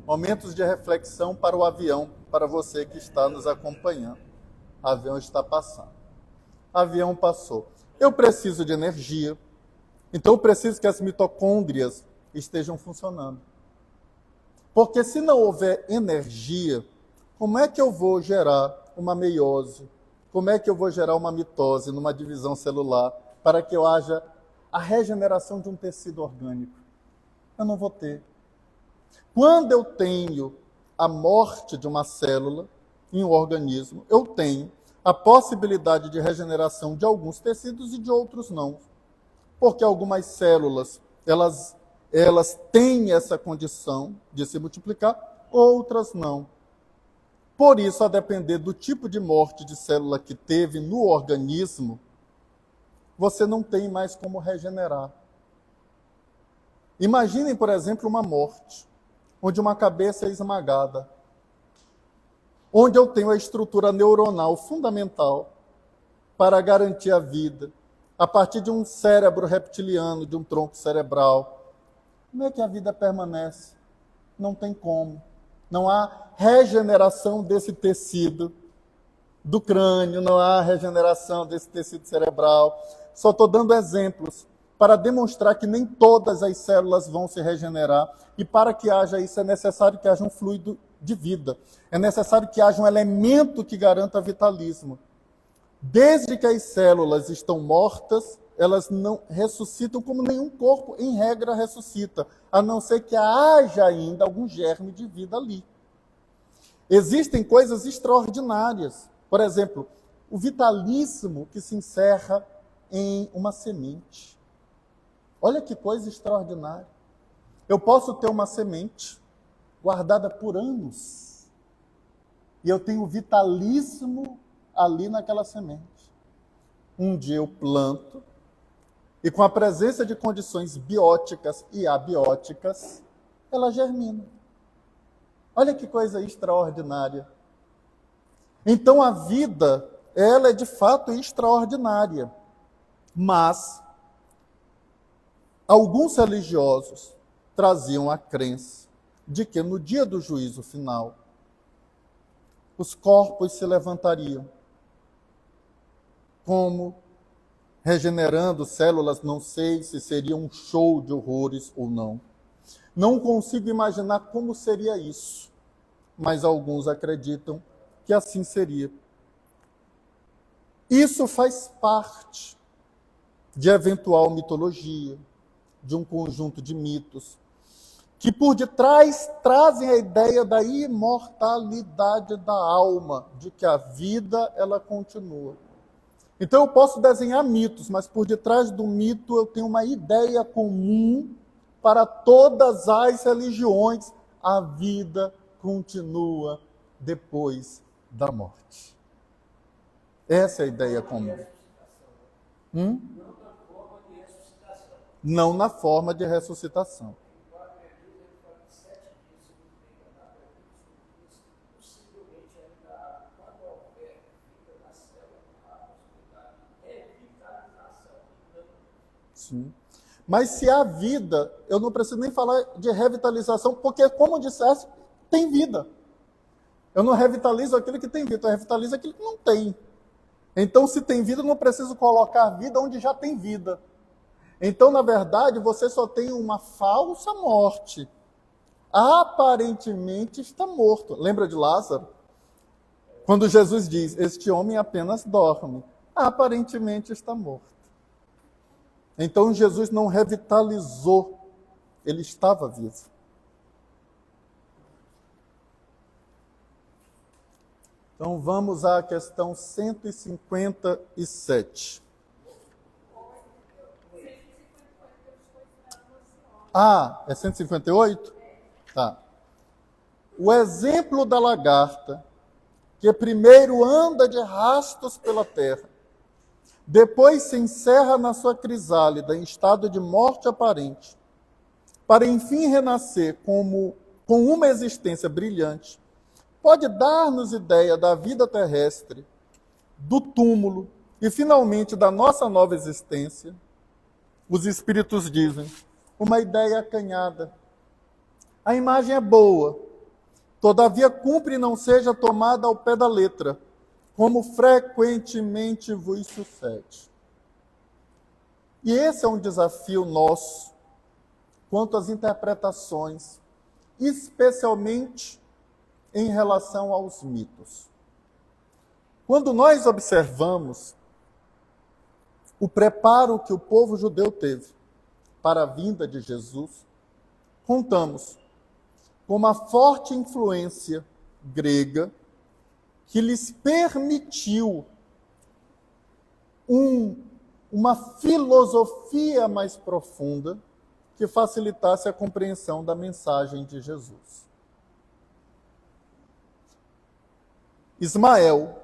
Speaker 3: Momentos de reflexão para o avião, para você que está nos acompanhando. O avião está passando. O avião passou. Eu preciso de energia, então eu preciso que as mitocôndrias estejam funcionando. Porque se não houver energia, como é que eu vou gerar uma meiose? Como é que eu vou gerar uma mitose numa divisão celular para que eu haja a regeneração de um tecido orgânico? Eu não vou ter. Quando eu tenho a morte de uma célula em um organismo, eu tenho a possibilidade de regeneração de alguns tecidos e de outros não. Porque algumas células, elas têm essa condição de se multiplicar, outras não. Por isso, a depender do tipo de morte de célula que teve no organismo, você não tem mais como regenerar. Imaginem, por exemplo, uma morte, onde uma cabeça é esmagada, onde eu tenho a estrutura neuronal fundamental para garantir a vida, a partir de um cérebro reptiliano, de um tronco cerebral. Como é que a vida permanece? Não tem como. Não há regeneração desse tecido do crânio, não há regeneração desse tecido cerebral. Só estou dando exemplos para demonstrar que nem todas as células vão se regenerar, e para que haja isso é necessário que haja um fluido de vida. É necessário que haja um elemento que garanta vitalismo. Desde que as células estão mortas, elas não ressuscitam como nenhum corpo, em regra, ressuscita, a não ser que haja ainda algum germe de vida ali. Existem coisas extraordinárias. Por exemplo, o vitalismo que se encerra em uma semente. Olha que coisa extraordinária. Eu posso ter uma semente guardada por anos e eu tenho vitalismo ali naquela semente. Um dia eu planto e, com a presença de condições bióticas e abióticas, ela germina. Olha que coisa extraordinária. Então a vida, ela é de fato extraordinária. Mas alguns religiosos traziam a crença de que no dia do juízo final, os corpos se levantariam, como regenerando células, não sei se seria um show de horrores ou não. Não consigo imaginar como seria isso, mas alguns acreditam que assim seria. Isso faz parte de eventual mitologia, de um conjunto de mitos, que por detrás trazem a ideia da imortalidade da alma, de que a vida ela continua. Então eu posso desenhar mitos, mas por detrás do mito eu tenho uma ideia comum para todas as religiões: a vida continua depois da morte. Essa é a ideia comum. Não na forma de ressuscitação. Sim. Mas se há vida, eu não preciso nem falar de revitalização, porque, como disseste, tem vida. Eu não revitalizo aquilo que tem vida, eu revitalizo aquilo que não tem. Então, se tem vida, eu não preciso colocar vida onde já tem vida. Então, na verdade, você só tem uma falsa morte. Aparentemente está morto. Lembra de Lázaro? Quando Jesus diz, este homem apenas dorme. Aparentemente está morto. Então, Jesus não revitalizou. Ele estava vivo. Então, vamos à questão 157. Ah, é 158? Tá. O exemplo da lagarta, que primeiro anda de rastos pela terra, depois se encerra na sua crisálida em estado de morte aparente, para enfim renascer com uma existência brilhante, pode dar-nos ideia da vida terrestre, do túmulo, e finalmente da nossa nova existência, os espíritos dizem, uma ideia acanhada. A imagem é boa, todavia cumpre não seja tomada ao pé da letra, como frequentemente vos sucede. E esse é um desafio nosso, quanto às interpretações, especialmente em relação aos mitos. Quando nós observamos o preparo que o povo judeu teve para a vinda de Jesus, contamos com uma forte influência grega que lhes permitiu uma filosofia mais profunda que facilitasse a compreensão da mensagem de Jesus. Ismael,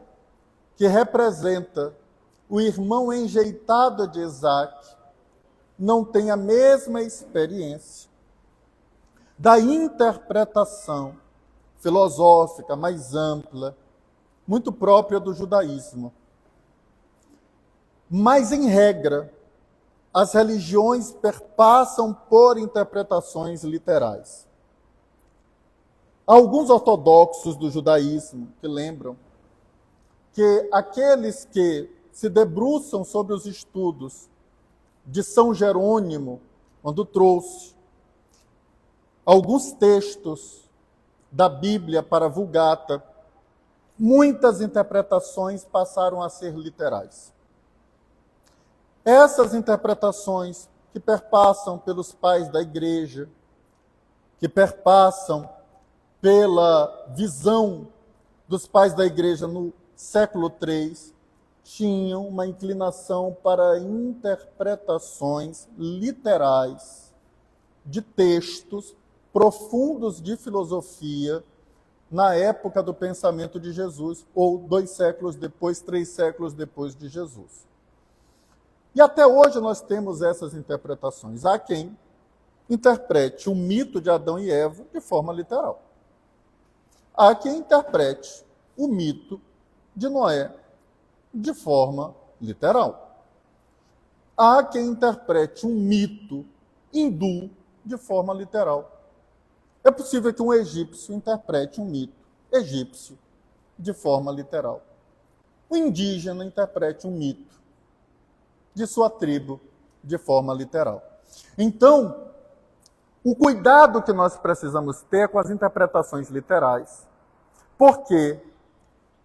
Speaker 3: que representa o irmão enjeitado de Isaac, não tem a mesma experiência da interpretação filosófica mais ampla, muito própria do judaísmo. Mas, em regra, as religiões perpassam por interpretações literais. Alguns ortodoxos do judaísmo que lembram que aqueles que se debruçam sobre os estudos de São Jerônimo, quando trouxe alguns textos da Bíblia para a Vulgata, muitas interpretações passaram a ser literais. Essas interpretações que perpassam pelos pais da igreja, que perpassam pela visão dos pais da igreja no século III, tinham uma inclinação para interpretações literais de textos profundos de filosofia na época do pensamento de Jesus, ou 2 séculos depois, 3 séculos depois de Jesus. E até hoje nós temos essas interpretações. Há quem interprete o mito de Adão e Eva de forma literal. Há quem interprete o mito de Noé de forma literal. Há quem interprete um mito hindu de forma literal. É possível que um egípcio interprete um mito egípcio de forma literal. O indígena interprete um mito de sua tribo de forma literal. Então, o cuidado que nós precisamos ter com as interpretações literais, porque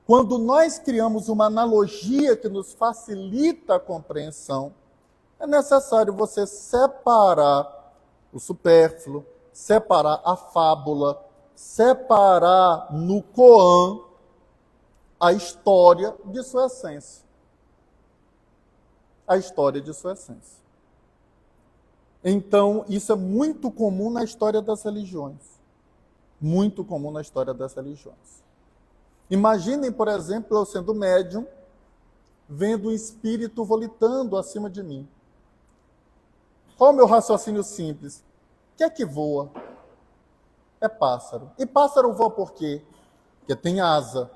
Speaker 3: quando nós criamos uma analogia que nos facilita a compreensão, é necessário você separar o supérfluo, separar a fábula, separar no Coan a história de sua essência. A história de sua essência. Então, isso é muito comum na história das religiões. Muito comum na história das religiões. Imaginem, por exemplo, eu sendo médium, vendo um espírito volitando acima de mim. Qual é o meu raciocínio simples? O que é que voa? É pássaro. E pássaro voa por quê? Porque tem asa.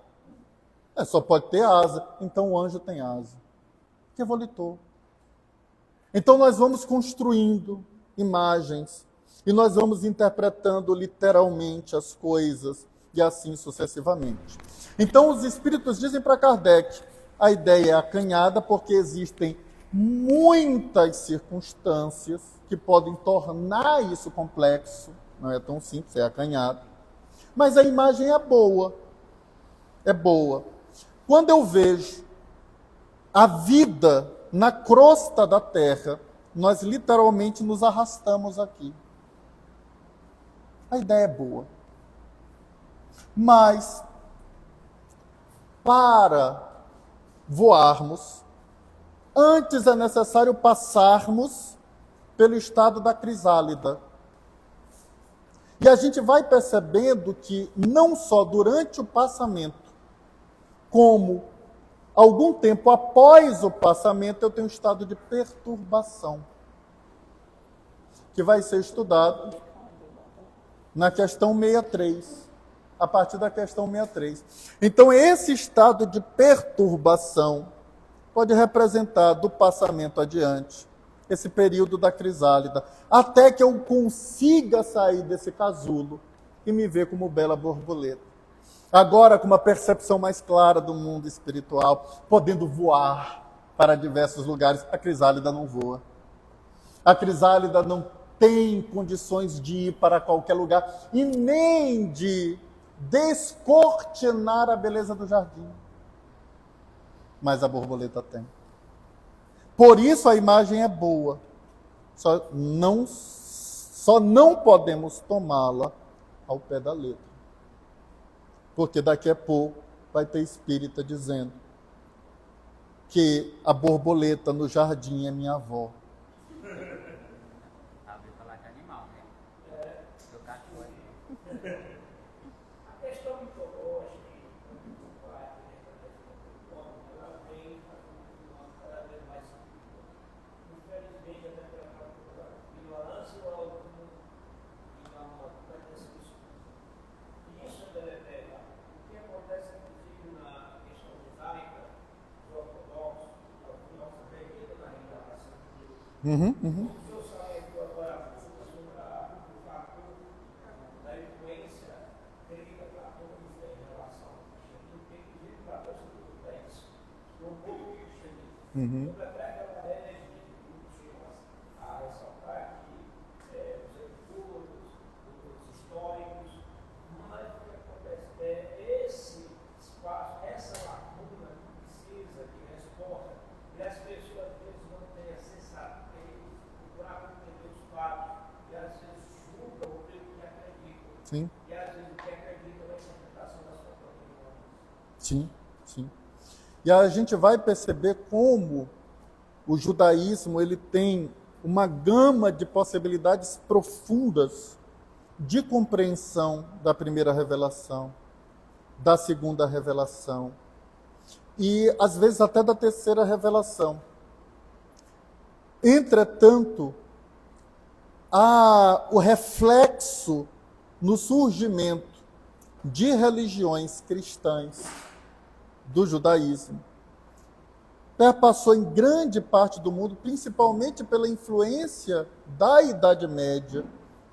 Speaker 3: Só pode ter asa, então o anjo tem asa. Que volitou. Então nós vamos construindo imagens e nós vamos interpretando literalmente as coisas e assim sucessivamente. Então os espíritos dizem para Kardec, a ideia é acanhada porque existem muitas circunstâncias que podem tornar isso complexo, não é tão simples, é acanhado. Mas a imagem é boa. É boa. Quando eu vejo a vida na crosta da terra, nós literalmente nos arrastamos aqui. A ideia é boa. Mas, para voarmos, antes é necessário passarmos pelo estado da crisálida. E a gente vai percebendo que não só durante o passamento, como algum tempo após o passamento, eu tenho um estado de perturbação, que vai ser estudado na questão 63, a partir da questão 63. Então, esse estado de perturbação pode representar do passamento adiante esse período da crisálida, até que eu consiga sair desse casulo e me ver como bela borboleta. Agora, com uma percepção mais clara do mundo espiritual, podendo voar para diversos lugares. A crisálida não voa. A crisálida não tem condições de ir para qualquer lugar e nem de descortinar a beleza do jardim. Mas a borboleta tem. Por isso a imagem é boa. Só não podemos tomá-la ao pé da letra. Porque daqui a pouco vai ter espírita dizendo que a borboleta no jardim é minha avó.
Speaker 4: Abre falar de animal, né? Do cachorro.
Speaker 5: A questão mitológica, muito prática, ela vem cada vez mais segura. Infelizmente, até pela ignorância ou alguma pretensão disso. E isso é deletério. O que acontece, inclusive, na questão judaica, os ortodoxos, nós também na reencarnação de Deus. O senhor salientou agora sobre o fator da influência grega platônica em relação ao cristianismo, porque inclusive Platão se preocupa isso, um pouco do cristianismo. Sobre até aquela ideia de que chega a ressaltar que os editores, os históricos, mas o que acontece é esse espaço, essa lacuna que precisa de resposta, e as pessoas às vezes não têm a sensatez, procurar entender os fatos, e às vezes julgam o que acreditam.
Speaker 3: Sim.
Speaker 5: E às vezes o que acredita é a interpretação da sua própria ignorância.
Speaker 3: Sim, sim. E a gente vai perceber como o judaísmo ele tem uma gama de possibilidades profundas de compreensão da primeira revelação, da segunda revelação e, às vezes, até da terceira revelação. Entretanto, há o reflexo no surgimento de religiões cristãs do judaísmo. Perpassou em grande parte do mundo, principalmente pela influência da Idade Média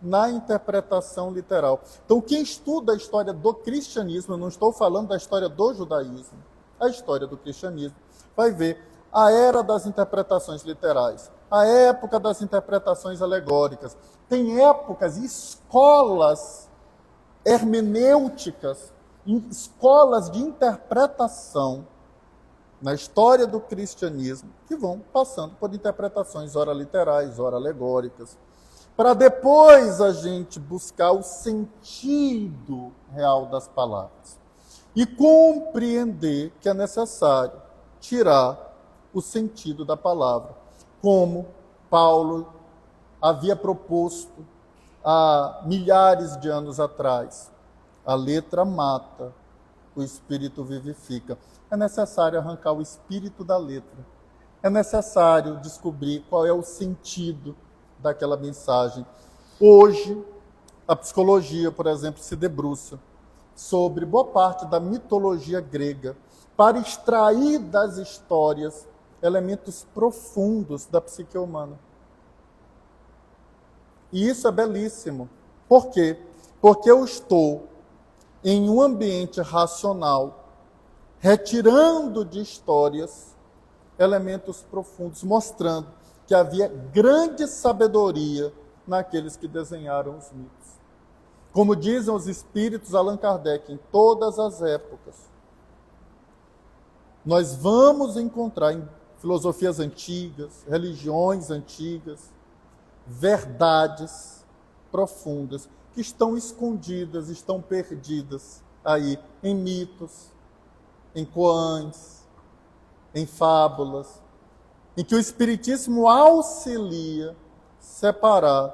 Speaker 3: na interpretação literal. Então, quem estuda a história do cristianismo, eu não estou falando da história do judaísmo, a história do cristianismo, vai ver a era das interpretações literais, a época das interpretações alegóricas. Tem épocas e escolas hermenêuticas, escolas de interpretação na história do cristianismo, que vão passando por interpretações ora literais, ora alegóricas, para depois a gente buscar o sentido real das palavras e compreender que é necessário tirar o sentido da palavra, como Paulo havia proposto há milhares de anos atrás. A letra mata, o espírito vivifica. É necessário arrancar o espírito da letra. É necessário descobrir qual é o sentido daquela mensagem. Hoje, a psicologia, por exemplo, se debruça sobre boa parte da mitologia grega para extrair das histórias elementos profundos da psique humana. E isso é belíssimo. Por quê? Porque eu estou em um ambiente racional, retirando de histórias elementos profundos, mostrando que havia grande sabedoria naqueles que desenharam os mitos. Como dizem os espíritos Allan Kardec, em todas as épocas, nós vamos encontrar em filosofias antigas, religiões antigas, verdades profundas que estão escondidas, estão perdidas aí em mitos, em koans, em fábulas, em que o Espiritismo auxilia separar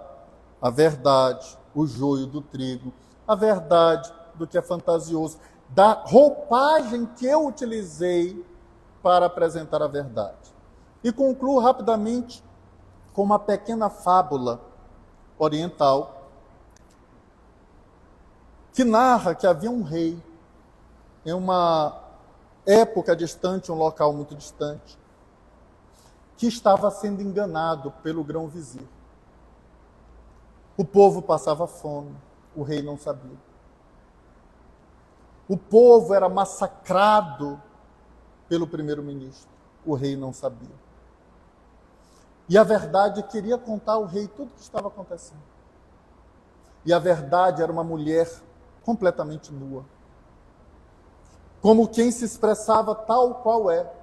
Speaker 3: a verdade, o joio do trigo, a verdade do que é fantasioso, da roupagem que eu utilizei para apresentar a verdade. E concluo rapidamente com uma pequena fábula oriental que narra que havia um rei em uma época distante, um local muito distante, que estava sendo enganado pelo grão-vizir. O povo passava fome, o rei não sabia. O povo era massacrado pelo primeiro-ministro, o rei não sabia. E a verdade queria contar ao rei tudo o que estava acontecendo. E a verdade era uma mulher completamente nua, como quem se expressava tal qual é.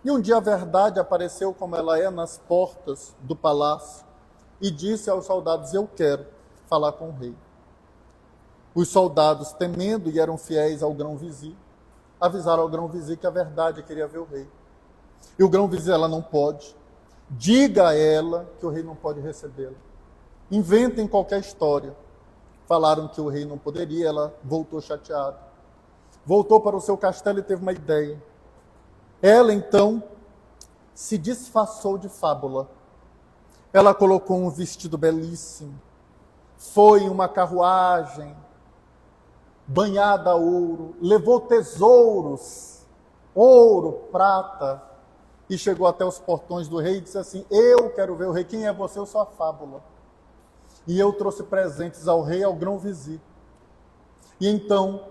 Speaker 3: E um dia a verdade apareceu como ela é nas portas do palácio e disse aos soldados: eu quero falar com o rei. Os soldados, temendo e eram fiéis ao grão-vizir, avisaram ao grão-vizir que a verdade queria ver o rei. E o grão-vizir: ela não pode. Diga a ela que o rei não pode recebê-la. Inventem qualquer história. Falaram que o rei não poderia, ela voltou chateada. Voltou para o seu castelo e teve uma ideia. Ela, então, se disfarçou de fábula. Ela colocou um vestido belíssimo, foi em uma carruagem banhada a ouro, levou tesouros, ouro, prata, e chegou até os portões do rei e disse assim: eu quero ver o rei. Quem é você? Eu sou a fábula. E eu trouxe presentes ao rei e ao grão-vizir. E então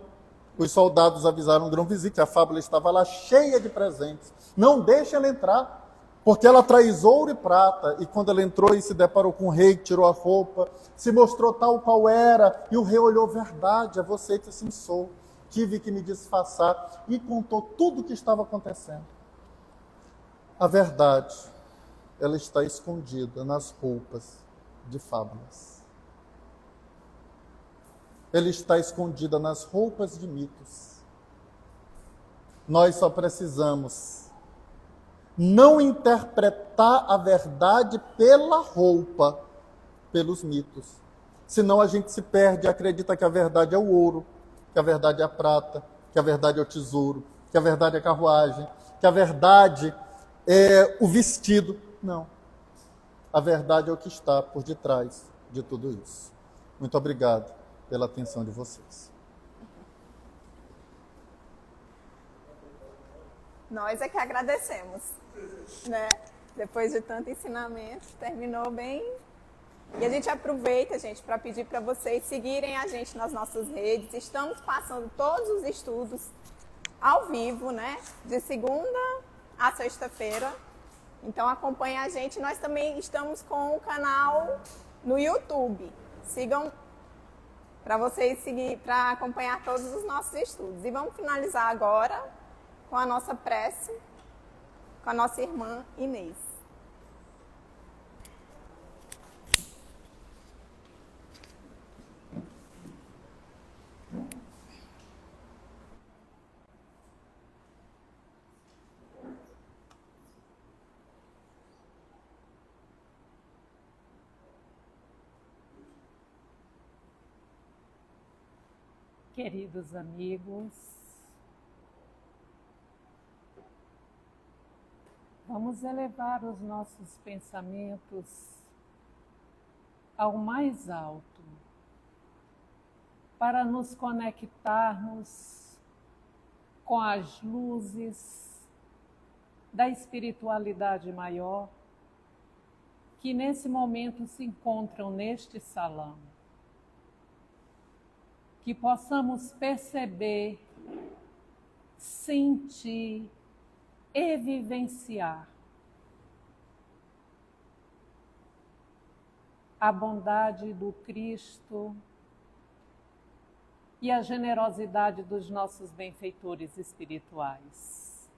Speaker 3: os soldados avisaram o grão-vizir que a fábula estava lá cheia de presentes. Não deixe ela entrar, porque ela traz ouro e prata. E quando ela entrou e se deparou com o rei, tirou a roupa, se mostrou tal qual era, e o rei olhou: verdade, é você. Que assim sou, tive que me disfarçar, e contou tudo o que estava acontecendo. A verdade, ela está escondida nas roupas de fábulas. Ela está escondida nas roupas de mitos. Nós só precisamos não interpretar a verdade pela roupa, pelos mitos. Senão a gente se perde e acredita que a verdade é o ouro, que a verdade é a prata, que a verdade é o tesouro, que a verdade é a carruagem, que a verdade é o vestido. Não. A verdade é o que está por detrás de tudo isso. Muito obrigado pela atenção de vocês.
Speaker 1: Nós é que agradecemos, né? Depois de tanto ensinamento, terminou bem. E a gente aproveita, gente, para pedir para vocês seguirem a gente nas nossas redes. Estamos passando todos os estudos ao vivo, né? De segunda a sexta-feira. Então acompanhe a gente. Nós também estamos com o canal no YouTube. Sigam para vocês seguir, para acompanhar todos os nossos estudos. E vamos finalizar agora com a nossa prece, com a nossa irmã Inês.
Speaker 6: Queridos amigos, vamos elevar os nossos pensamentos ao mais alto para nos conectarmos com as luzes da espiritualidade maior que nesse momento se encontram neste salão. Que possamos perceber, sentir e vivenciar a bondade do Cristo e a generosidade dos nossos benfeitores espirituais.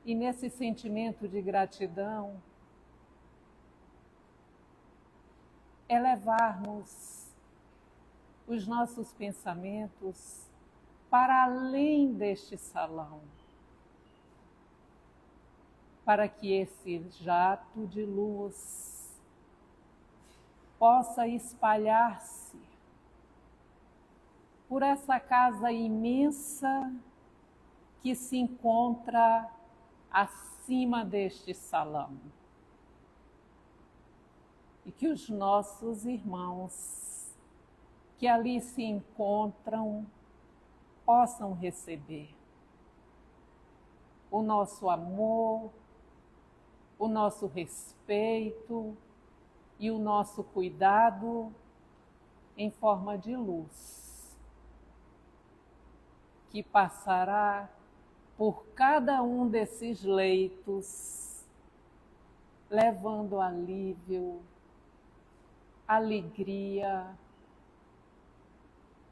Speaker 6: E nesse sentimento de gratidão, elevarmos os nossos pensamentos para além deste salão, para que esse jato de luz possa espalhar-se por essa casa imensa que se encontra acima deste salão. E que os nossos irmãos que ali se encontram possam receber o nosso amor, o nosso respeito e o nosso cuidado em forma de luz, que passará por cada um desses leitos, levando alívio, alegria,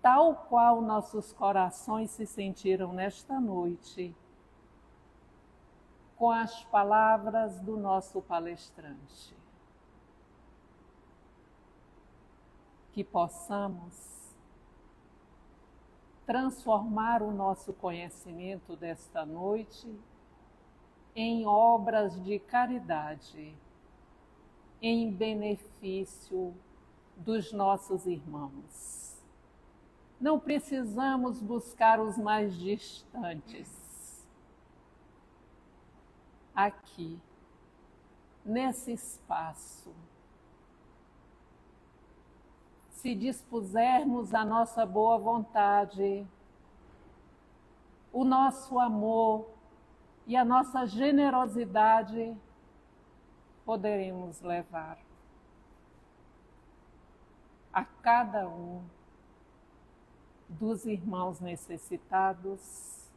Speaker 6: tal qual nossos corações se sentiram nesta noite, com as palavras do nosso palestrante. Que possamos transformar o nosso conhecimento desta noite em obras de caridade, em benefício dos nossos irmãos. Não precisamos buscar os mais distantes. Aqui, nesse espaço, se dispusermos a nossa boa vontade, o nosso amor e a nossa generosidade, poderemos levar a cada um dos irmãos necessitados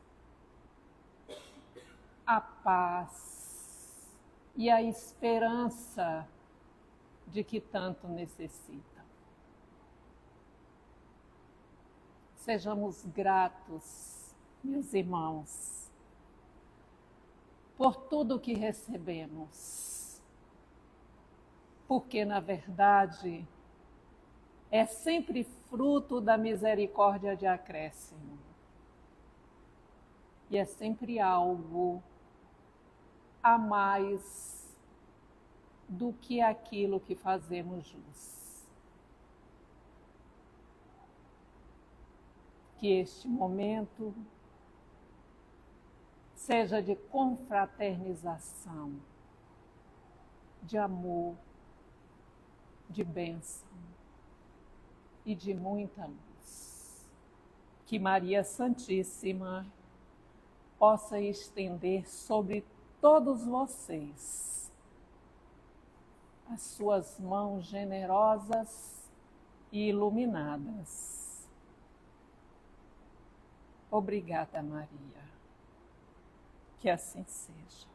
Speaker 6: a paz e a esperança de que tanto necessitam. Sejamos gratos, meus irmãos, por tudo que recebemos, porque, na verdade, é sempre fruto da misericórdia de acréscimo. E é sempre algo a mais do que aquilo que fazemos jus. Que este momento seja de confraternização, de amor, de bênção e de muita luz. Que Maria Santíssima possa estender sobre todos vocês as suas mãos generosas e iluminadas. Obrigada, Maria. Que assim seja.